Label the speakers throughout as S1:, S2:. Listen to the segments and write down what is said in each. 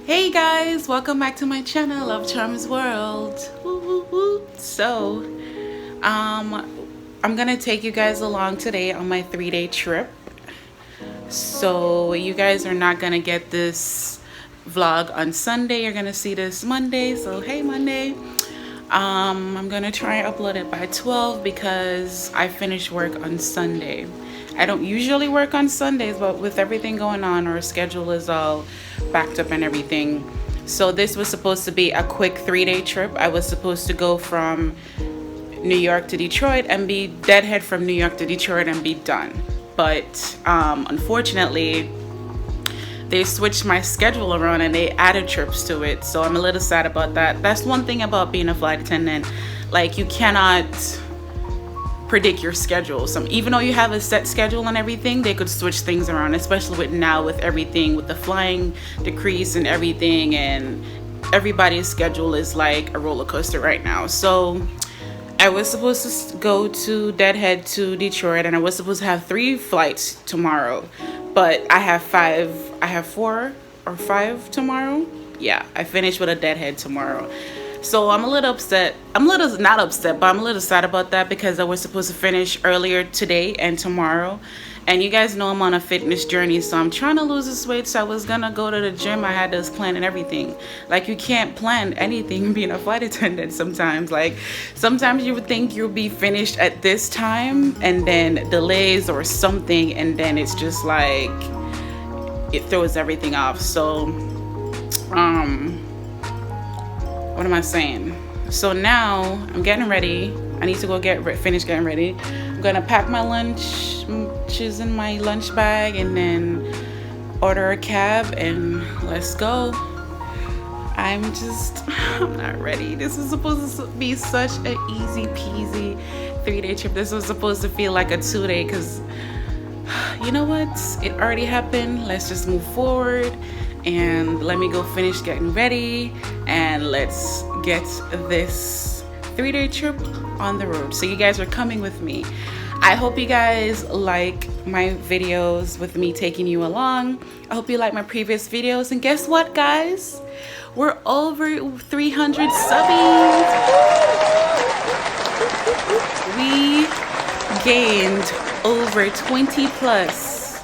S1: Hey guys, welcome back to my channel, Love Charms World. Woo, woo, woo. So, I'm gonna take you guys along today on my 3-day trip. So you guys are not gonna get this vlog on Sunday. You're gonna see this Monday. So hey, Monday. I'm gonna try and upload it by 12 because I finish work on Sunday. I don't usually work on Sundays, but with everything going on, our schedule is all backed up and everything. So this was supposed to be a quick 3-day trip. I was supposed to go from New York to Detroit and be deadhead from New York to Detroit and be done. But unfortunately, they switched my schedule around and they added trips to it. So I'm a little sad about that. That's one thing about being a flight attendant. Like, you cannot predict your schedule. So even though you have a set schedule and everything, they could switch things around, especially with now with everything, with the flying decrease and everything, and everybody's schedule is like a roller coaster right now. So I was supposed to go to Deadhead to Detroit, and I was supposed to have 3 flights tomorrow, but I have 4 or 5 tomorrow. Yeah, I finished with a Deadhead tomorrow. So I'm a little upset. I'm a little, not upset, but I'm a little sad about that because I was supposed to finish earlier today and tomorrow. And you guys know I'm on a fitness journey, so I'm trying to lose this weight. So I was gonna go to the gym. I had this plan and everything. Like, you can't plan anything being a flight attendant sometimes. Like, sometimes you would think you'll be finished at this time and then delays or something, and then it's just like it throws everything off. So what am I saying? So now I'm getting ready. I need to go finish getting ready. I'm gonna pack my lunches in my lunch bag and then order a cab and let's go. I'm not ready. This was supposed to be such an easy peasy 3-day trip. This was supposed to feel like a 2-day because you know what? It already happened. Let's just move forward and let me go finish getting ready and let's get this 3-day trip on the road. So you guys are coming with me. I hope you guys like my videos with me taking you along. I hope you like my previous videos, and guess what, guys? We're over 300 subbies. We gained over 20 plus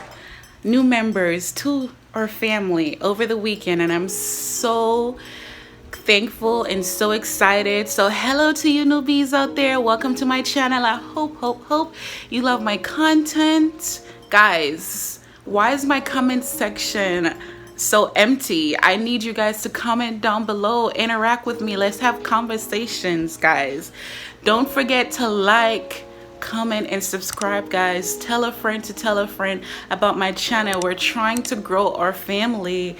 S1: new members to our family over the weekend, and I'm so thankful and so excited. So hello to you newbies out there. Welcome to my channel. I hope you love my content. Guys, why is my comment section so empty? I need you guys to comment down below, interact with me. Let's have conversations, guys. Don't forget to like, comment, and subscribe, guys. Tell a friend to tell a friend about my channel. We're trying to grow our family.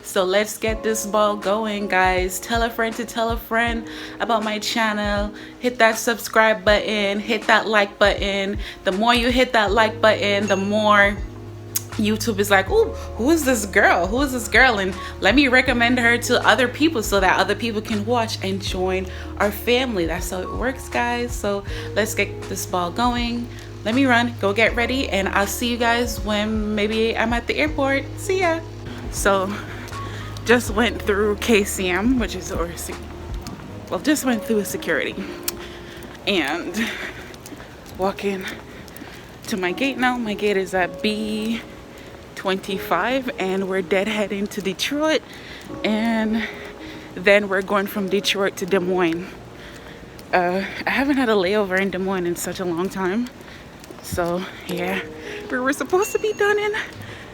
S1: So let's get this ball going, guys. Tell a friend to tell a friend about my channel. Hit that subscribe button, hit that like button. The more you hit that like button, the more YouTube is like, oh, who is this girl? And let me recommend her to other people so that other people can watch and join our family. That's how it works, guys. So let's get this ball going. Let me run, go get ready, and I'll see you guys when maybe I'm at the airport. See ya. So just went through KCM, which is just went through security and walking to my gate now. My gate is at B25 and we're heading to Detroit, and then we're going from Detroit to Des Moines. I haven't had a layover in Des Moines in such a long time. So yeah, we were supposed to be done in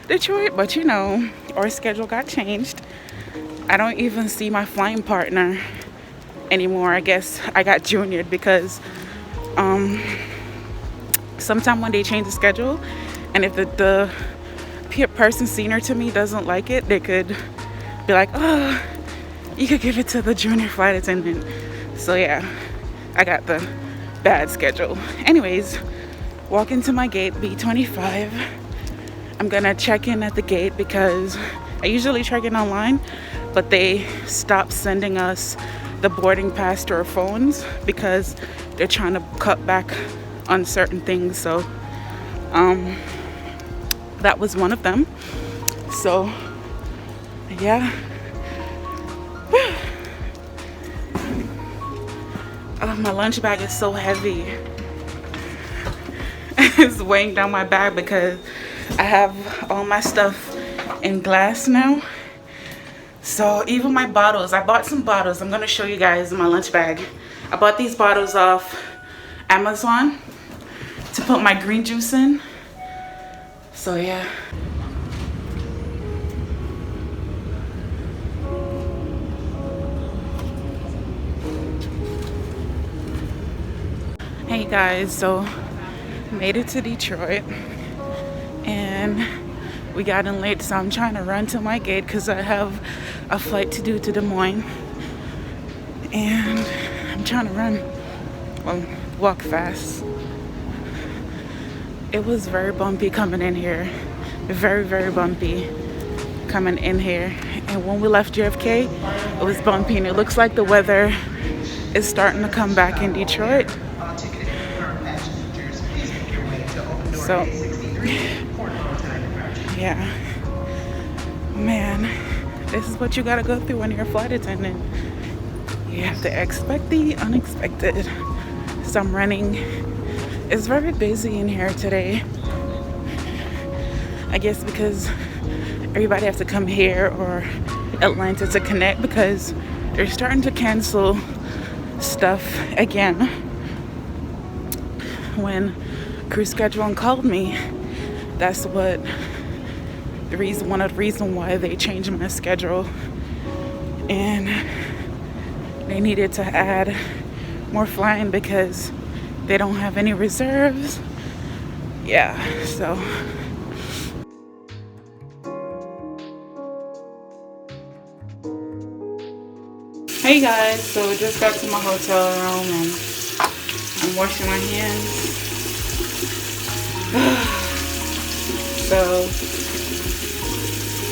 S1: Detroit, but you know, our schedule got changed. I don't even see my flying partner anymore. I guess I got juniored because sometime when they change the schedule, and if the person senior to me doesn't like it, they could be like, oh, you could give it to the junior flight attendant. So yeah, I got the bad schedule. Anyways, walk into my gate, B25. I'm gonna check in at the gate because I usually check in online, but they stopped sending us the boarding pass to our phones because they're trying to cut back on certain things. So that was one of them. So yeah. Oh, my lunch bag is so heavy. It's weighing down my bag because I have all my stuff in glass now. So even my bottles, I bought some bottles. I'm gonna show you guys my lunch bag. I bought these bottles off Amazon to put my green juice in. So yeah. Hey guys, so made it to Detroit and we got in late, so I'm trying to run to my gate because I have a flight to do to Des Moines, and I'm trying to run, well, walk fast. It was very bumpy coming in here, very bumpy coming in here, and when we left JFK it was bumpy, and it looks like the weather is starting to come back in Detroit. So yeah, man, this is what you gotta go through when you're a flight attendant. You have to expect the unexpected. So I'm running. It's very busy in here today, I guess because everybody has to come here or Atlanta to connect because they're starting to cancel stuff again. When crew scheduling called me, that's what one of the reasons why they changed my schedule, and they needed to add more flying because they don't have any reserves. Yeah, so hey guys, so we just got to my hotel room and I'm washing my hands. So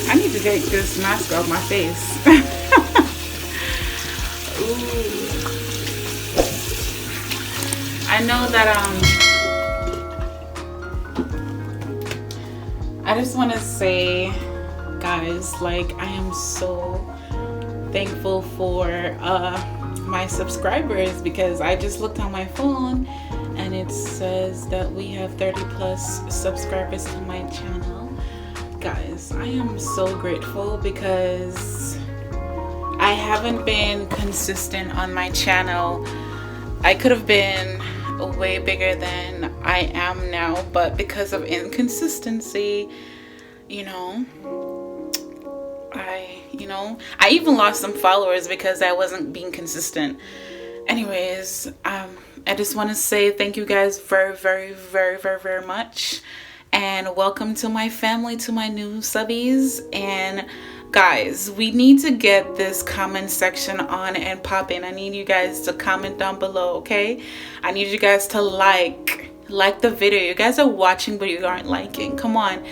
S1: I need to take this mask off my face. Ooh. I know that I just want to say, guys, like, I am so thankful for my subscribers, because I just looked on my phone and it says that we have 30+ subscribers to my channel. Guys, I am so grateful because I haven't been consistent on my channel. I could have been way bigger than I am now, but because of inconsistency, I even lost some followers because I wasn't being consistent. Anyways, I just want to say thank you guys very much, and welcome to my family, to my new subbies. And guys, we need to get this comment section on and popping. I need you guys to comment down below, okay? I need you guys to like the video. You guys are watching but you aren't liking. Come on,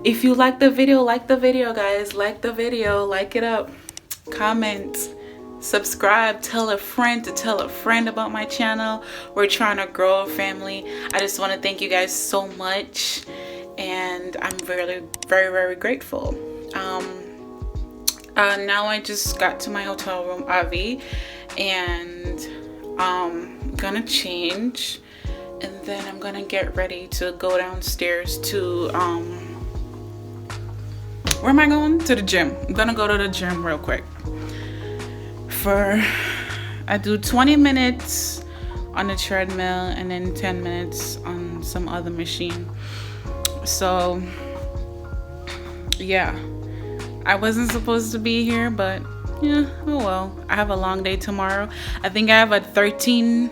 S1: if you like the video, guys. Like the video, like it up, comment, subscribe, tell a friend to tell a friend about my channel. We're trying to grow a family. I just want to thank you guys so much, and I'm really very grateful. Now I just got to my hotel room, Avi, and I'm gonna change, and then I'm gonna get ready to go downstairs to where am I going? To the gym. I'm gonna go to the gym real quick. I do 20 minutes on the treadmill and then 10 minutes on some other machine. So yeah, I wasn't supposed to be here, but yeah, oh well. I have a long day tomorrow. I think I have a 13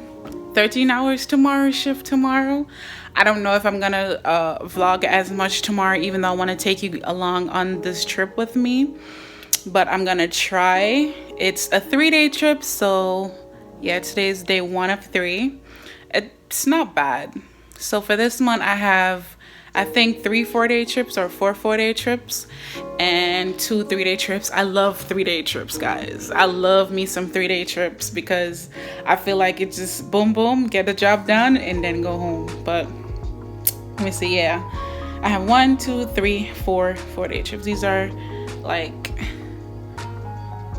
S1: hours tomorrow shift tomorrow. I don't know if I'm gonna vlog as much tomorrow, even though I want to take you along on this trip with me, but I'm gonna try. It's a 3-day trip, so yeah, today's day 1 of 3. It's not bad. So for this month I have, I think, 3 4-day trips or 4 4-day trips and 2 3-day trips. I love 3-day trips, guys. I love me some 3-day trips because I feel like it's just boom, get the job done and then go home. But let me see, yeah. I have 1, 2, 3, 4 4-day trips. These are like,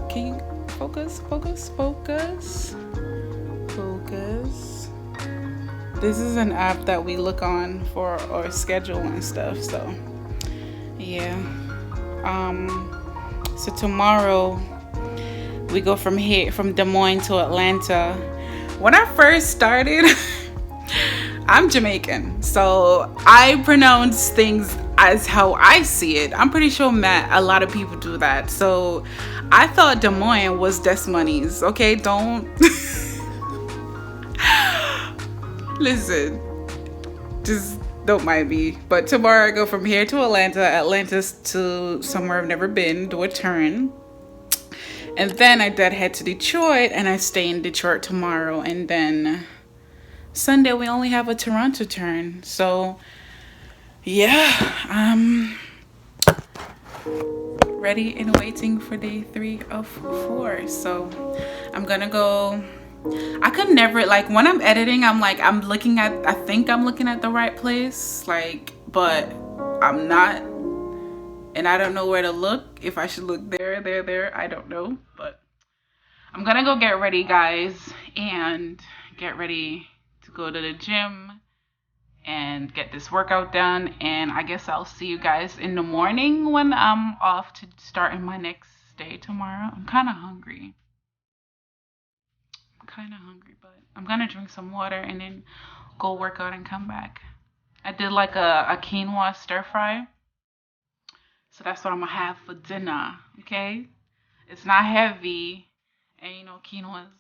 S1: can you focus? This is an app that we look on for our schedule and stuff. So yeah. So tomorrow we go from Des Moines to Atlanta. When I first started, I'm Jamaican, so I pronounce things as how I see it. I'm pretty sure a lot of people do that. So I thought Des Moines was Des Moines. Okay, don't listen. Just don't mind me. But tomorrow I go from here to Atlanta to somewhere I've never been, do a turn. And then I head to Detroit, and I stay in Detroit tomorrow. And then Sunday we only have a Toronto turn. So yeah, ready and waiting for day 3 of 4. So I'm gonna go. I could never, like, when I'm editing, I'm like, I think I'm looking at the right place, like, but I'm not, and I don't know where to look. If I should look there, I don't know. But I'm gonna go get ready, guys, and get ready to go to the gym and get this workout done. And I guess I'll see you guys in the morning when I'm off to start my next day tomorrow. I'm kind of hungry, but I'm gonna drink some water and then go work out and come back. I did like a quinoa stir fry, so that's what I'm gonna have for dinner. Okay, it's not heavy, and quinoa's,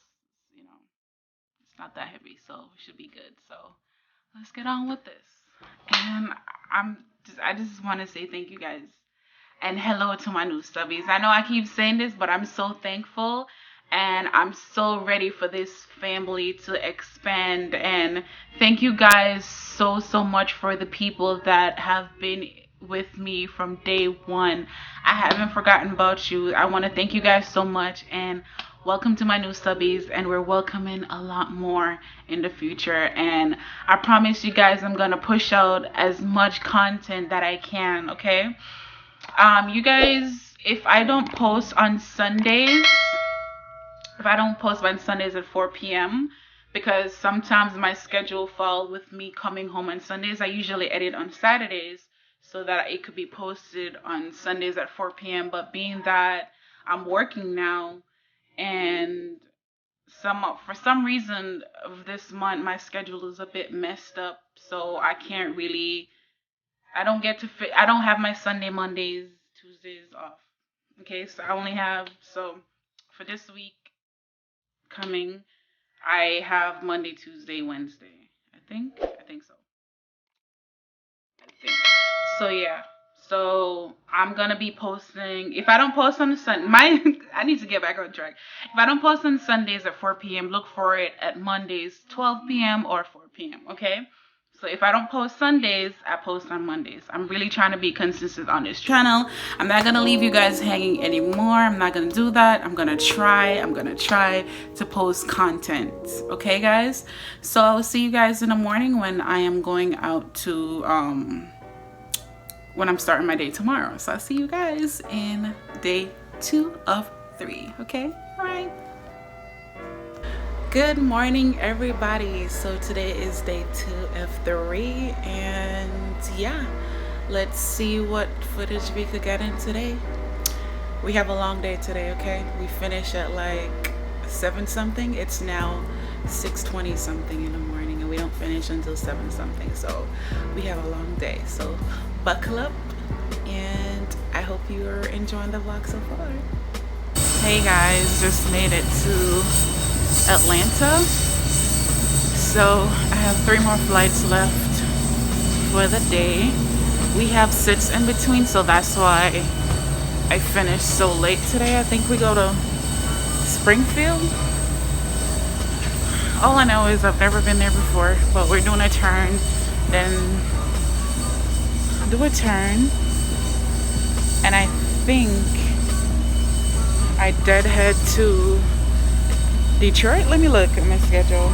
S1: it's not that heavy, so it should be good. So let's get on with this. And I just want to say thank you guys, and hello to my new stubbies. I know I keep saying this, but I'm so thankful. And I'm so ready for this family to expand. And thank you guys so much for the people that have been with me from day 1. I haven't forgotten about you. I want to thank you guys so much. And welcome to my new subbies. And we're welcoming a lot more in the future. And I promise you guys I'm going to push out as much content that I can, okay? You guys, if I don't post on Sundays at 4 p.m. because sometimes my schedule falls with me coming home on Sundays. I usually edit on Saturdays so that it could be posted on Sundays at 4 p.m. But being that I'm working now, and for some reason of this month my schedule is a bit messed up, so I can't really. I don't have my Sunday, Mondays, Tuesdays off. Okay, so I only have for this week coming, I have Monday, Tuesday, Wednesday. I think so. So yeah. So I'm gonna be posting. If I don't post on the Sunday, I need to get back on track. If I don't post on Sundays at 4 p.m., look for it at Mondays 12 p.m. or 4 p.m. Okay. So if I don't post Sundays, I post on Mondays. I'm really trying to be consistent on this channel. I'm not going to leave you guys hanging anymore. I'm not going to do that. I'm going to try to post content. Okay, guys? So I'll see you guys in the morning when I am going out to, when I'm starting my day tomorrow. So I'll see you guys in day 2 of 3. Okay? All right. Good morning, everybody. So today is day 2 of 3, and yeah, let's see what footage we could get in today. We have a long day today, okay? We finish at like 7 something. It's now 6:20 something in the morning, and we don't finish until 7 something. So we have a long day. So buckle up, and I hope you are enjoying the vlog so far. Hey guys, just made it to Atlanta. So I have 3 more flights left for the day. We have sits in between, so that's why I finished so late today. I think we go to Springfield. All I know is I've never been there before, but we're doing a turn, then do a turn, and I think I deadhead to Detroit. Let me look at my schedule.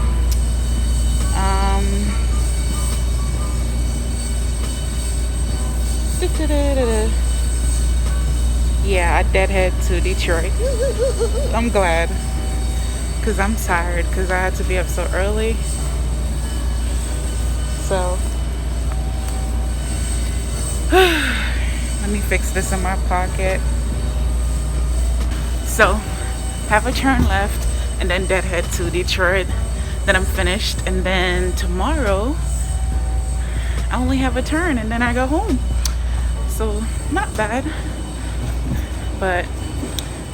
S1: Da-da-da-da. Yeah, I deadhead to Detroit. I'm glad, because I'm tired, because I had to be up so early. So let me fix this in my pocket. So have a turn left and then deadhead to Detroit. Then I'm finished, and then tomorrow I only have a turn and then I go home. So not bad. But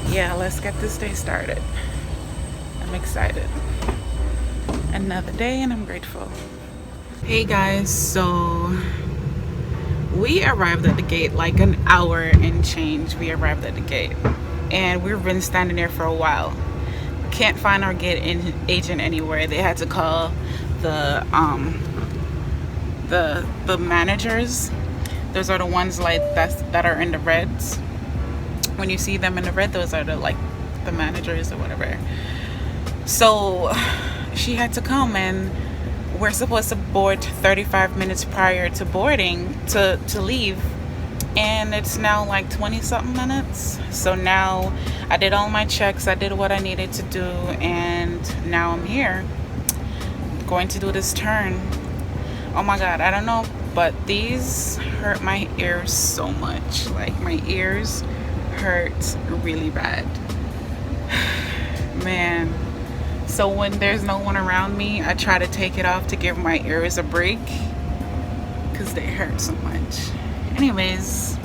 S1: yeah, let's get this day started. I'm excited. Another day and I'm grateful. Hey guys, so we arrived at the gate like an hour and change. We arrived at the gate and we've been standing there for a while. Can't find our gate agent anywhere. They had to call the managers. Those are the ones like that are in the reds. When you see them in the red, those are the managers or whatever. So she had to come, and we're supposed to board 35 minutes prior to boarding to leave, and it's now like 20 something minutes. So now I did all my checks, I did what I needed to do, and now I'm here going to do this turn. Oh my god, I don't know, but these hurt my ears so much. Like, my ears hurt really bad. Man. So when there's no one around me, I try to take it off to give my ears a break because they hurt so much. Anyways,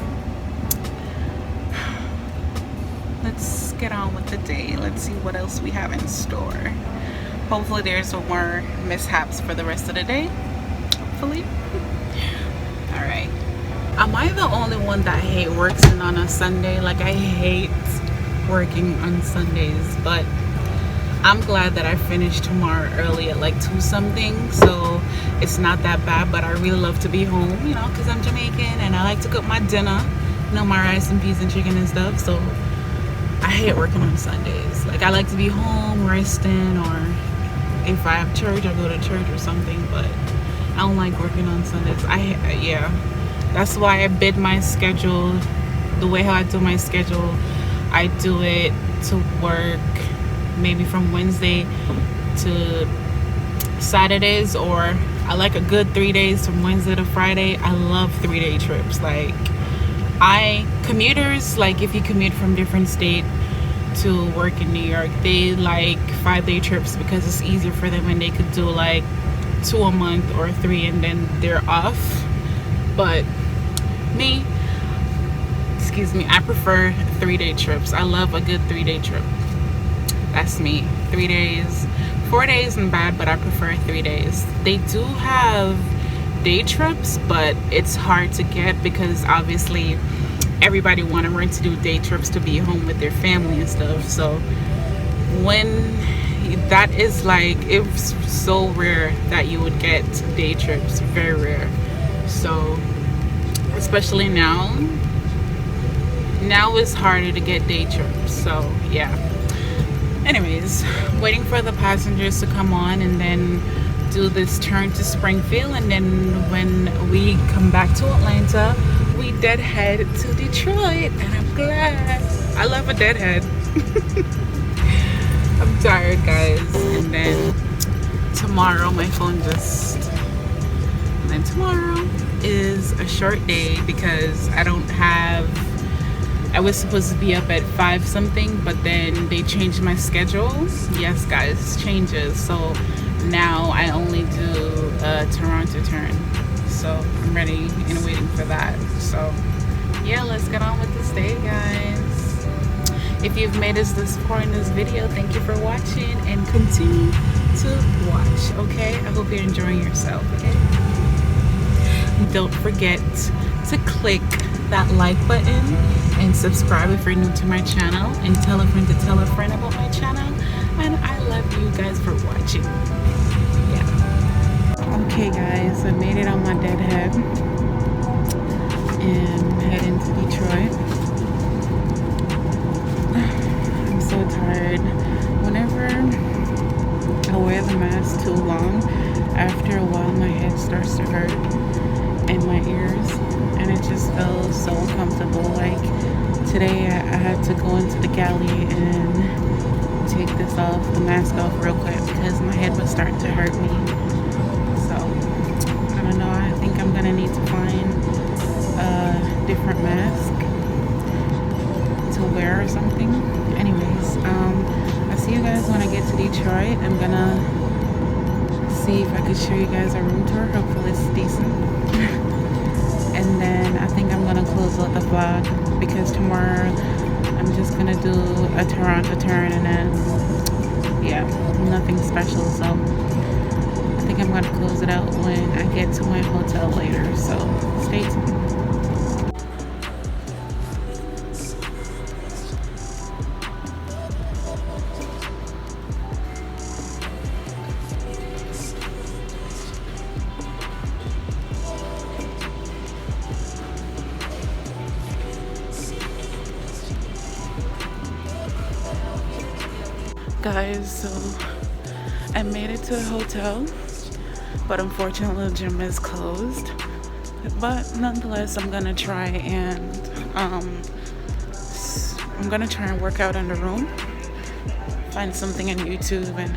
S1: let's get on with the day. Let's see what else we have in store. Hopefully there's no more mishaps for the rest of the day. Hopefully. Alright. Am I the only one that hate working on a Sunday? Like, I hate working on Sundays, but I'm glad that I finished tomorrow early at like 2 something, so it's not that bad. But I really love to be home, you know, because I'm Jamaican and I like to cook my dinner, you know, my rice and peas and chicken and stuff. So I hate working on Sundays. Like, I like to be home resting, or if I have church, I go to church or something, but I don't like working on Sundays. Yeah, that's why I bid my schedule the way how I do my schedule. I do it to work maybe from Wednesday to Saturdays, or I like a good 3 days from Wednesday to Friday. I love 3-day trips. Like, commuters, like if you commute from different state to work in New York, they like 5-day trips because it's easier for them, and they could do like 2 a month or 3 and then they're off. But me, I prefer 3-day trips. I love a good 3-day trip. That's me. 3 days. 4 days and bad, but I prefer 3 days. They do have day trips, but it's hard to get because obviously everybody want to do day trips to be home with their family and stuff. So when that is like, it's so rare that you would get day trips. Very rare. So especially now it's harder to get day trips. So yeah. Anyways, waiting for the passengers to come on and then do this turn to Springfield, and then when we come back to Atlanta, we deadhead to Detroit, and I'm glad. I love a deadhead. I'm tired, guys. And then tomorrow tomorrow is a short day because I was supposed to be up at 5 something, but then they changed my schedule. Yes, guys, changes. So now I only do a Toronto turn. So I'm ready and waiting for that. So yeah, let's get on with this day, guys. If you've made us this far in this video, thank you for watching, and continue to watch, okay? I hope you're enjoying yourself, okay? Don't forget to click that like button and subscribe if you're new to my channel, and tell a friend to tell a friend about my channel. And I love you guys for watching. Yeah. Okay, guys, I made it on my deadhead and heading to Detroit. I'm so tired. Whenever I wear the mask too long, after a while my head starts to hurt. in my ears, and it just feels so uncomfortable. Like today I had to go into the galley and take this off, the mask off real quick because my head was starting to hurt me. So I don't know, I think I'm gonna need to find a different mask to wear or something. Anyways, I'll see you guys when I get to Detroit. I'm gonna see if I could show you guys a room tour. Hopefully it's decent. And then I think I'm gonna close out the vlog because tomorrow I'm just gonna do a Toronto turn and then yeah, nothing special. So I think I'm gonna close it out when I get to my hotel later. So stay tuned. Guys, so I made it to the hotel, but unfortunately the gym is closed. But nonetheless, I'm gonna try and work out in the room, find something on YouTube and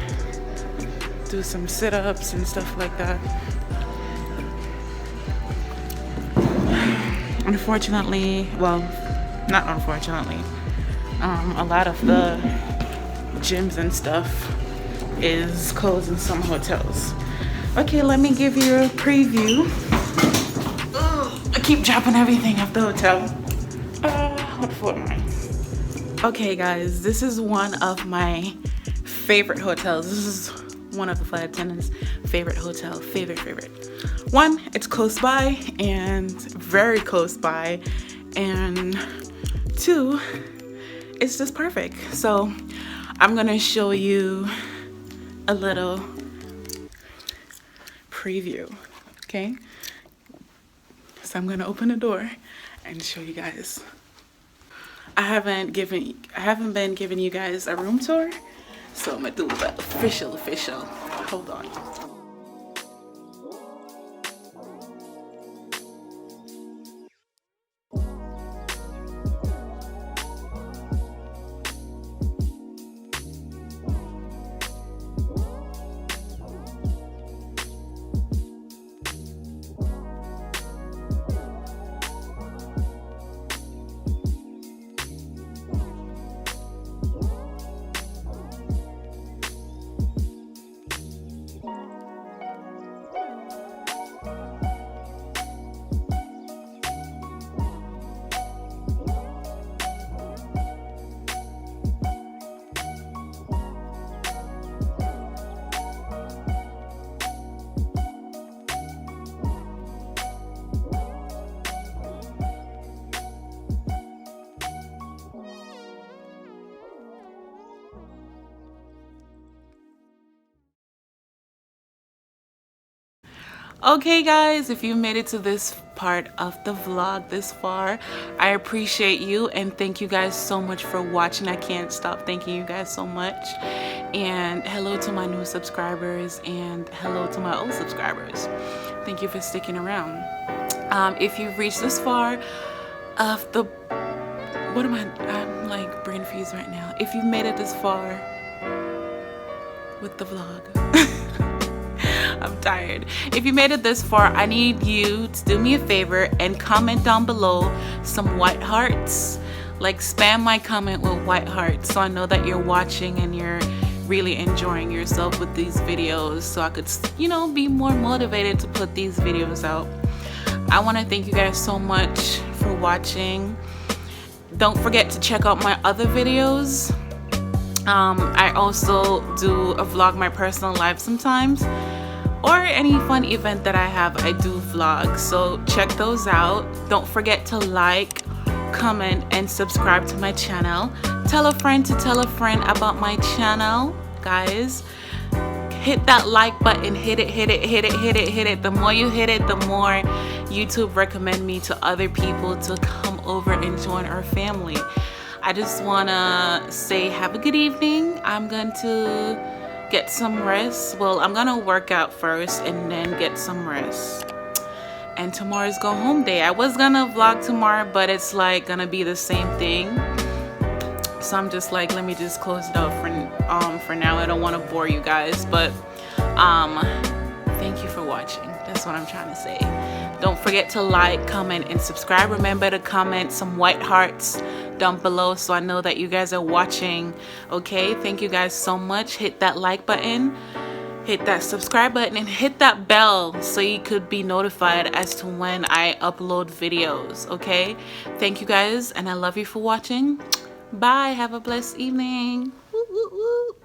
S1: do some sit-ups and stuff like that. Unfortunately, well, not unfortunately, a lot of the gyms and stuff is closed in some hotels. Okay, let me give you a preview. Ugh, I keep dropping everything at the hotel. What floor am I? Okay guys, this is one of my favorite hotels. This is one of the flight attendants' favorite hotel. Favorite. One, it's close by and very close by. And two, it's just perfect. So I'm gonna show you a little preview, okay? So I'm gonna open the door and show you guys. I haven't been giving you guys a room tour, so I'm gonna do the official. Hold on. Okay guys, if you made it to this part of the vlog this far, I appreciate you and thank you guys so much for watching. I can't stop thanking you guys so much. And hello to my new subscribers and hello to my old subscribers. Thank you for sticking around. If you've reached this far of the I'm like brain freeze right now. If you've made it this far with the vlog I'm tired. If you made it this far, I need you to do me a favor and comment down below some white hearts. Like spam my comment with white hearts so I know that you're watching and you're really enjoying yourself with these videos, so I could, you know, be more motivated to put these videos out. I want to thank you guys so much for watching. Don't forget to check out my other videos. I also do a vlog my personal life sometimes, or any fun event that I have, I do vlog. So check those out. Don't forget to like, comment, and subscribe to my channel. Tell a friend to tell a friend about my channel, guys. Hit that like button, hit it. The more you hit it, the more YouTube recommend me to other people to come over and join our family. I just wanna say have a good evening. I'm going to get some rest. Well, I'm gonna work out first and then get some rest. and tomorrow's go home day. I was gonna vlog tomorrow, but it's like gonna be the same thing. So I'm just like, let me just close it up for now. I don't want to bore you guys, but thank you for watching. That's what I'm trying to say. Don't forget to like, comment, and subscribe. Remember to comment some white hearts down below so I know that you guys are watching. Okay, thank you guys so much. Hit that like button, hit that subscribe button, and hit that bell so you could be notified as to when I upload videos. Okay, thank you guys, and I love you for watching. Bye. Have a blessed evening. Woo, woo, woo.